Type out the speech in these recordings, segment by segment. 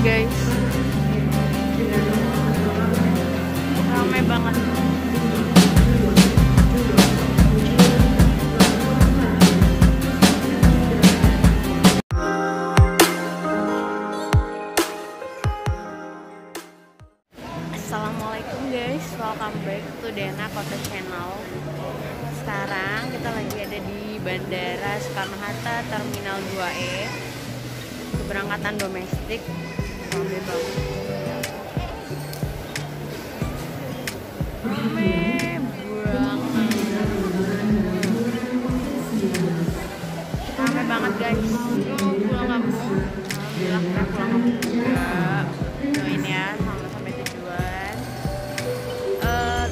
guys, ramai banget. Assalamualaikum guys, welcome back to Dena Kota Channel. Sekarang kita lagi ada di Bandara Soekarno-Hatta Terminal 2E, keberangkatan domestik. Ramai banget. Ramai banget guys. Mau pulang kampung, alhamdulillah kita pulang kampung juga. Doain ya sampai tujuan.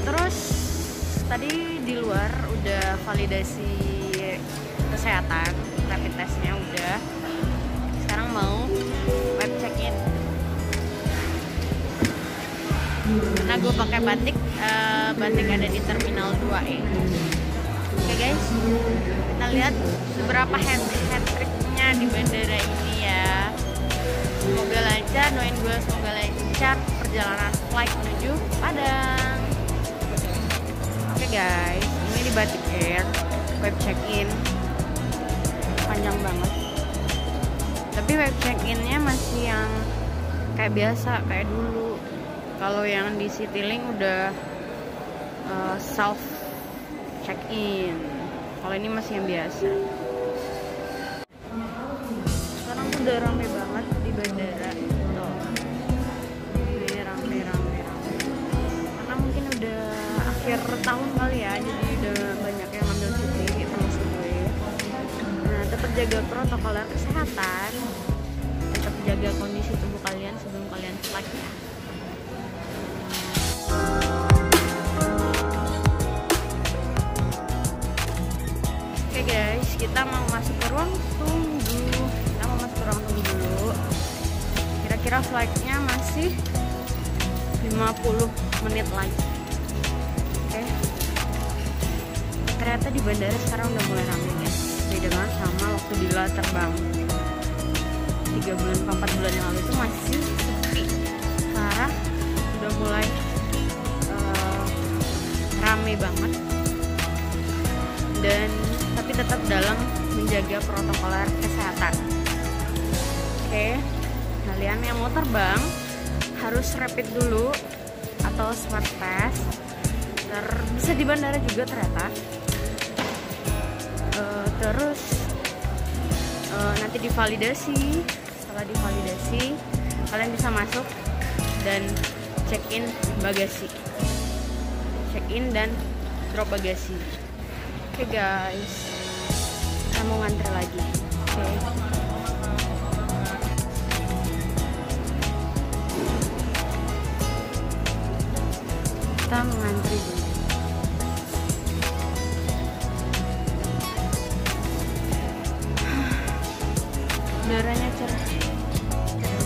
Terus tadi di luar udah validasi kesehatan, rapid testnya udah. Sekarang mau web check-in. Karena gue pakai batik, batik ada di Terminal 2E. Oke guys, kita lihat beberapa hat-tricknya di bandara ini ya. Semoga lancar, doain gue semoga lancar perjalanan flight menuju Padang. Oke guys, ini di Batik Air, web check-in panjang banget. Tapi web check-innya masih yang kayak biasa, kayak dulu. Kalau yang di Citylink udah self check-in. Kalau ini masih yang biasa. Sekarang udah rame banget di bandara. Tuh. Ini rame. Karena mungkin udah akhir tahun kali ya, jadi udah banyak yang ngambil cuti, termasuk gue. Nah, tetap jaga protokol kesehatan, tetap jaga kondisi tubuh kalian sebelum kalian flight ya. Oke guys, kita mau masuk ke ruang tunggu. Dulu. Kira-kira flightnya masih 50 menit lagi. Oke. Ternyata di bandara sekarang udah mulai ramai guys. Beda banget sama waktu Dila terbang 3 bulan 4 bulan yang lalu itu masih sepi. Sekarang udah mulai ramai banget. Dan tapi tetap dalam menjaga protokol kesehatan. Oke, kalian yang mau terbang harus rapid dulu atau swab test. Bisa di bandara juga ternyata. Terus nanti divalidasi. Setelah divalidasi, kalian bisa masuk dan check-in bagasi. Check-in dan drop bagasi. Oke guys, kita mau ngantri lagi. Oke. Kita mengantri dulu. Udaranya cerah.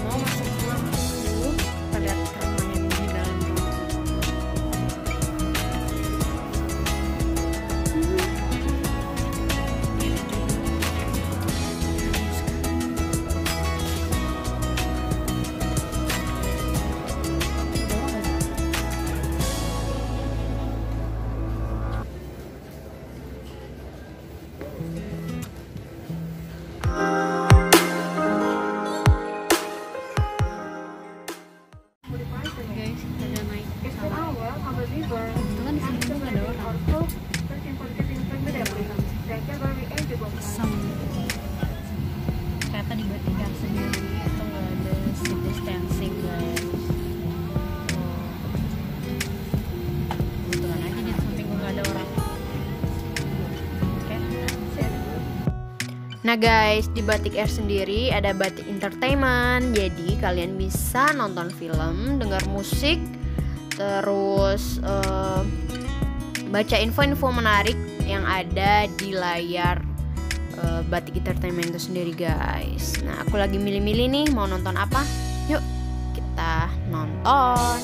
Mau masuk ruang dulu. Kita lihat keramaian di dalam ruang. Ternyata di Batik Air sendiri itu nggak ada seat distancing guys. Kebetulan aja di samping gue nggak ada orang. Okay. Nah guys, di Batik Air sendiri ada Batik Entertainment. Jadi kalian bisa nonton film, dengar musik, terus baca info-info menarik yang ada di layar Batik Entertainment itu sendiri guys. Nah aku lagi milih-milih nih mau nonton apa. Yuk kita nonton.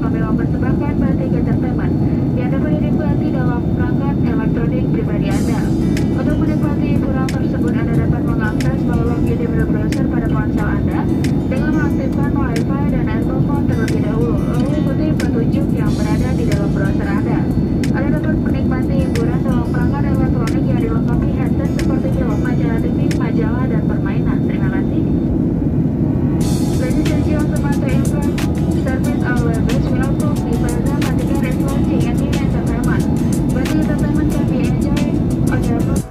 kami mempersembahkan batik entertainment yang dapat dinikmati dalam perangkat elektronik pribadi Anda. Untuk menikmati hiburan tersebut, Anda dapat mengakses melalui di web browser pada ponsel Anda dengan mengaktifkan Wi-Fi dan handphone terlebih dahulu. Lalu ikuti petunjuk yang berada di dalam browser Anda. Anda dapat menikmati hiburan dalam perangkat elektronik yang dilengkapi headset seperti film, majalah TV, majalah, dan permainan. Terima kasih. Ladies and gentlemen, to improve service our members, we also prepare them and get a launching and new entertainment. But the entertainment can be enjoyed on your phone.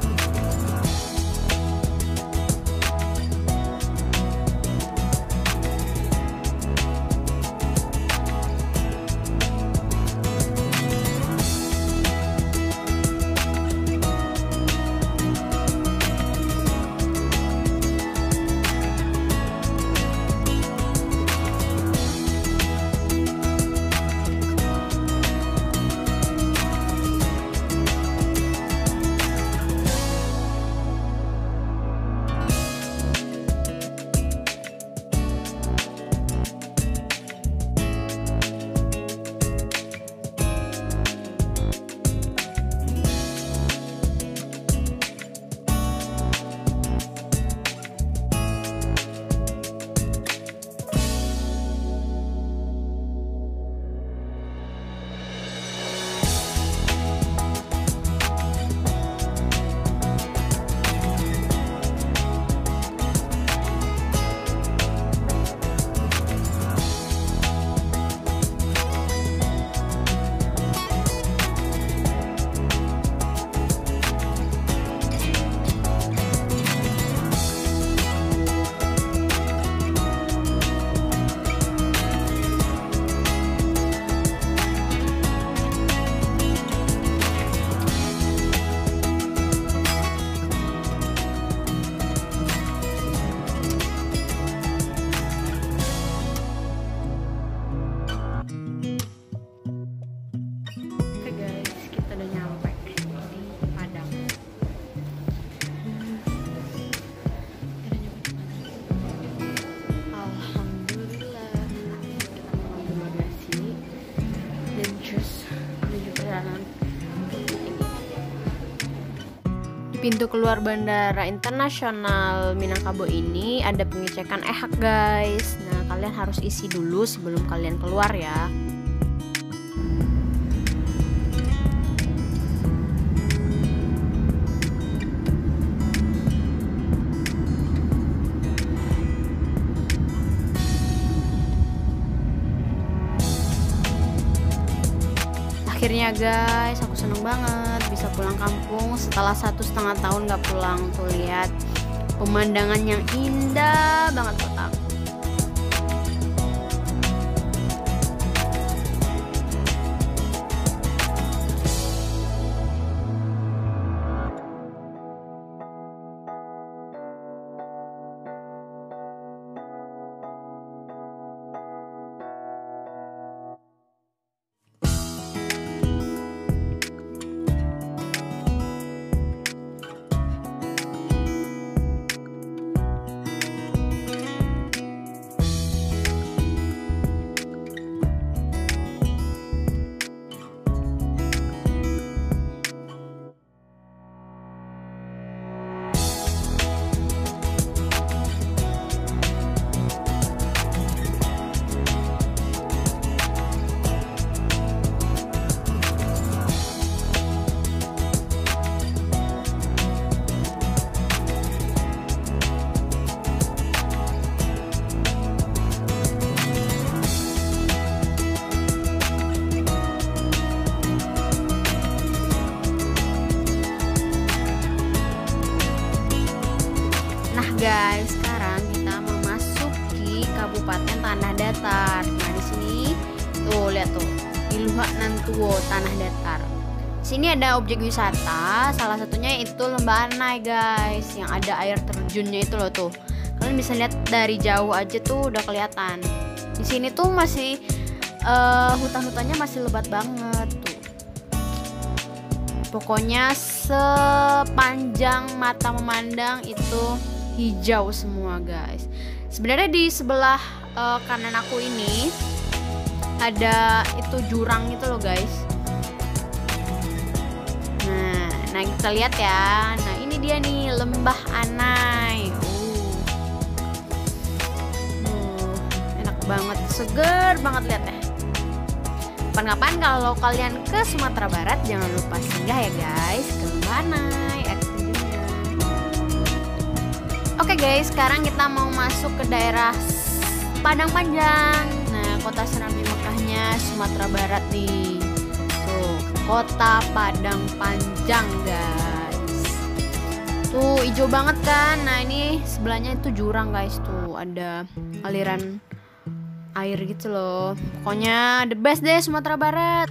Di pintu keluar Bandara Internasional Minangkabau ini ada pengecekan e-hak guys. Nah, kalian harus isi dulu sebelum kalian keluar ya. Akhirnya guys, aku seneng banget bisa pulang kampung setelah 1,5 tahun gak pulang. Tuh lihat pemandangan yang indah banget buat aku. Guys, sekarang kita memasuki Kabupaten Tanah Datar. Nah, di sini tuh lihat tuh, Iluhak Nantuo Tanah Datar. Sini ada objek wisata, salah satunya itu Lembah Anai guys, yang ada air terjunnya itu loh tuh. Kalian bisa lihat dari jauh aja tuh udah kelihatan. Di sini tuh masih hutan-hutannya masih lebat banget tuh. Pokoknya sepanjang mata memandang itu hijau semua guys. Sebenarnya di sebelah kanan aku ini ada itu jurang gitu loh guys. Nah kita lihat ya. Nah ini dia nih Lembah Anai. Enak banget, seger banget liatnya. Kapan-kapan kalau kalian ke Sumatera Barat jangan lupa singgah ya guys ke Lembah Anai. Oke guys, sekarang kita mau masuk ke daerah Padang Panjang. Nah, kota Serambi Mekahnya Sumatera Barat nih. Tuh, kota Padang Panjang guys. Tuh, hijau banget kan. Nah, ini sebelahnya itu jurang guys. Tuh, ada aliran air gitu loh. Pokoknya the best deh Sumatera Barat.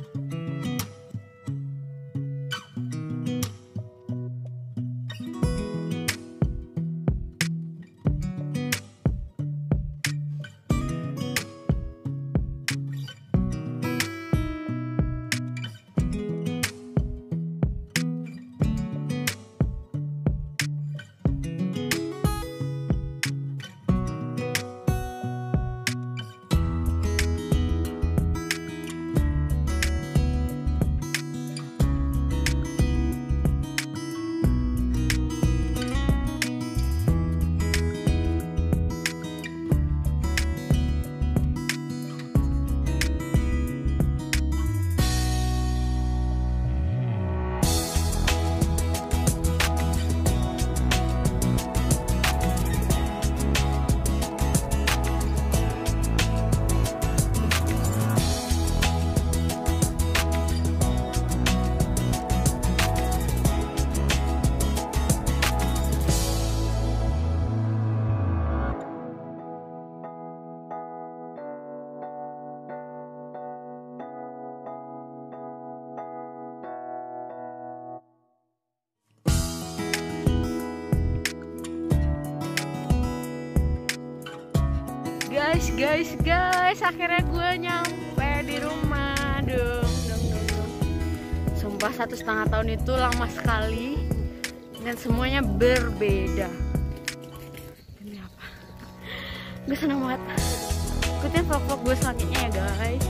Guys, akhirnya gue nyampe di rumah. Dong. Sumpah 1,5 tahun itu lama sekali dan semuanya berbeda. Ini apa? Gue senang banget. Ikutin vlog-vlog gue selanjutnya ya guys.